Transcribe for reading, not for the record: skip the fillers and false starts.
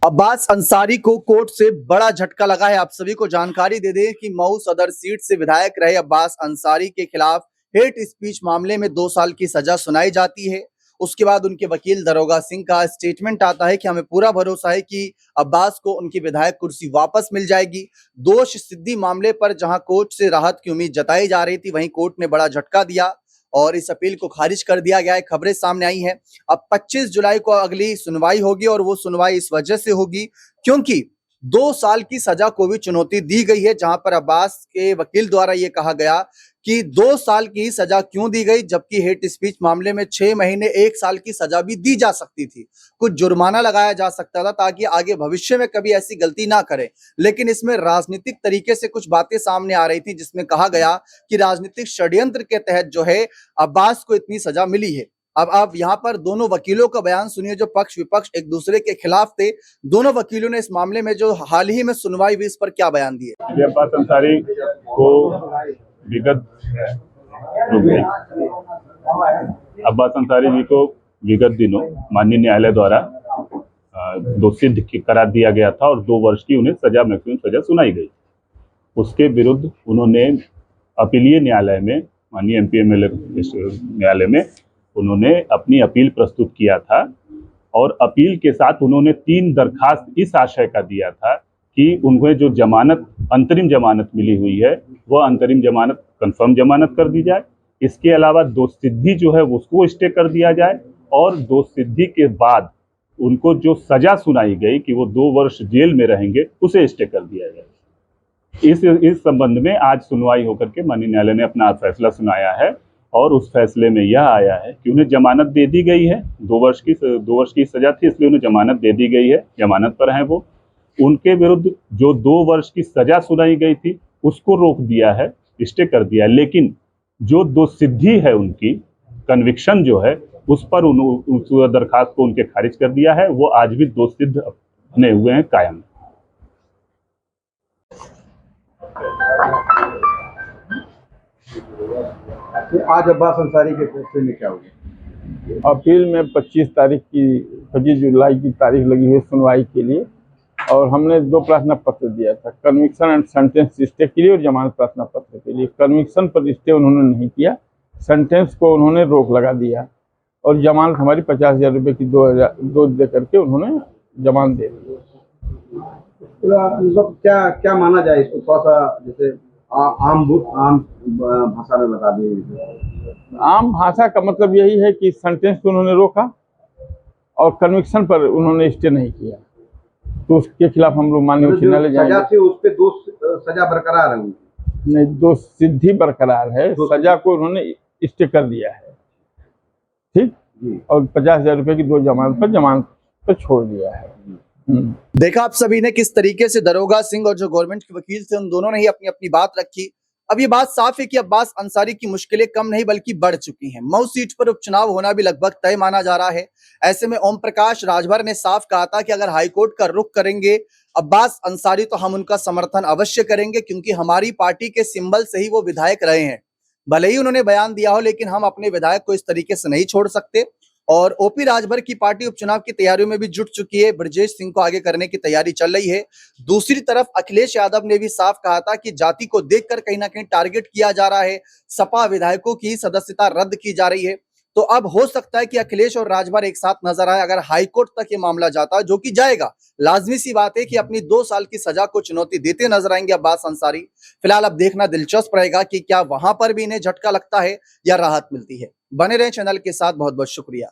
अब्बास अंसारी को कोर्ट से बड़ा झटका लगा है। आप सभी को जानकारी दे दें कि मऊ सदर सीट से विधायक रहे अब्बास अंसारी के खिलाफ हेट स्पीच मामले में 2 साल की सजा सुनाई जाती है। उसके बाद उनके वकील दरोगा सिंह का स्टेटमेंट आता है कि हमें पूरा भरोसा है कि अब्बास को उनकी विधायक कुर्सी वापस मिल जाएगी। दोष सिद्धि मामले पर जहां कोर्ट से राहत की उम्मीद जताई जा रही थी, वहीं कोर्ट ने बड़ा झटका दिया और इस अपील को खारिज कर दिया गया है। खबरें सामने आई हैं। अब 25 जुलाई को अगली सुनवाई होगी और वो सुनवाई इस वजह से होगी क्योंकि 2 साल की सजा को भी चुनौती दी गई है, जहां पर अब्बास के वकील द्वारा ये कहा गया कि 2 साल की सजा क्यों दी गई, जबकि हेट स्पीच मामले में 6 महीने 1 साल की सजा भी दी जा सकती थी। कुछ जुर्माना लगाया जा सकता था ताकि आगे भविष्य में कभी ऐसी गलती ना करें। लेकिन इसमें राजनीतिक तरीके से कुछ बातें सामने आ रही थी, जिसमें कहा गया कि राजनीतिक षड्यंत्र के तहत जो है अब्बास को इतनी सजा मिली है। अब आप यहाँ पर दोनों वकीलों का बयान सुनिए, जो पक्ष विपक्ष एक दूसरे के खिलाफ थे। दोनों वकीलों ने इस मामले में जो हाल ही में सुनवाई हुई, इस पर क्या बयान दिए। अब्बास अंसारी को विगत अब्बास अंसारी जी को विगत दिनों माननीय न्यायालय द्वारा दोषी करार दिया गया था और 2 वर्ष की उन्हें सजा, मैक्सिमम सजा सुनाई गई। उसके विरुद्ध उन्होंने अपीलीय न्यायालय में, माननीय एमपीएमएल न्यायालय में उन्होंने अपनी अपील प्रस्तुत किया था और अपील के साथ उन्होंने 3 दरखास्त इस आशय का दिया था कि उन्हें जो जमानत, अंतरिम जमानत मिली हुई है, वह अंतरिम जमानत कंफर्म जमानत कर दी जाए। इसके अलावा दोष सिद्धि जो है उसको स्टे कर दिया जाए और दोष सिद्धि के बाद उनको जो सजा सुनाई गई कि वो 2 वर्ष जेल में रहेंगे, उसे स्टे कर दिया जाए। इस संबंध में आज सुनवाई होकर के माननीय न्यायालय ने अपना फैसला सुनाया है और उस फैसले में यह आया है कि उन्हें जमानत दे दी गई है। 2 वर्ष की सजा थी, इसलिए उन्हें जमानत दे दी गई है, जमानत पर है वो। उनके विरुद्ध जो 2 वर्ष की सजा सुनाई गई थी उसको रोक दिया है, स्टे कर दिया है। लेकिन जो दोष सिद्धि है, उनकी कन्विक्शन जो है, उस पर उस दरखास्त को उनके खारिज कर दिया है। वो आज भी दोष सिद्ध बने हुए हैं, कायम। आज अब्बास अंसारी के फैसले में क्या होगा? अपील में 25 जुलाई की तारीख लगी हुई सुनवाई के लिए और हमने 2 प्रार्थना पत्र दिया था, कन्विक्शन एंड सेंटेंस स्टे के लिए और जमानत प्रार्थना पत्र के लिए। कन्विक्शन पर स्टे उन्होंने नहीं किया, सेंटेंस को उन्होंने रोक लगा दिया और जमानत हमारी 50,000 रुपये की 2 दे करके उन्होंने जमानत दे दी। मतलब क्या माना जाए इसको, थोड़ा सा जैसे आम भाषा में बता दीजिए। आम भाषा का मतलब यही है कि सेंटेंस को उन्होंने रोका और कन्विक्शन पर उन्होंने स्टे नहीं किया, तो उसके खिलाफ हम लोग माननीय उच्च न्यायालय जाएंगे। सजा थी उस पे सजा बरकरार है उनकी? नहीं, दोष सिद्धि बरकरार है, सजा को उन्होंने स्टे कर दिया है, ठीक, और 50,000 रुपये की 2 जमानत पर छोड़ दिया है। देखा आप सभी ने किस तरीके से दरोगा सिंह और जो गवर्नमेंट के वकील थे, उन दोनों ने ही अपनी अपनी बात रखी। अब ये बात साफ है कि अब्बास अंसारी की मुश्किलें कम नहीं बल्कि बढ़ चुकी हैं। मऊ सीट पर उपचुनाव होना भी लगभग तय माना जा रहा है। ऐसे में ओम प्रकाश राजभर ने साफ कहा था कि अगर हाईकोर्ट का रुख करेंगे अब्बास अंसारी तो हम उनका समर्थन अवश्य करेंगे, क्योंकि हमारी पार्टी के सिंबल से ही वो विधायक रहे हैं। भले ही उन्होंने बयान दिया हो, लेकिन हम अपने विधायक को इस तरीके से नहीं छोड़ सकते। और ओपी राजभर की पार्टी उपचुनाव की तैयारियों में भी जुट चुकी है। ब्रजेश सिंह को आगे करने की तैयारी चल रही है। दूसरी तरफ अखिलेश यादव ने भी साफ कहा था कि जाति को देखकर कहीं ना कहीं टारगेट किया जा रहा है, सपा विधायकों की सदस्यता रद्द की जा रही है। तो अब हो सकता है कि अखिलेश और राजभर एक साथ नजर आए अगर हाईकोर्ट तक ये मामला जाता है, जो कि जाएगा। लाजमी सी बात है कि अपनी 2 साल की सजा को चुनौती देते नजर आएंगे अब्बास अंसारी। फिलहाल अब देखना दिलचस्प रहेगा कि क्या वहां पर भी इन्हें झटका लगता है या राहत मिलती है। बने रहे चैनल के साथ। बहुत बहुत शुक्रिया।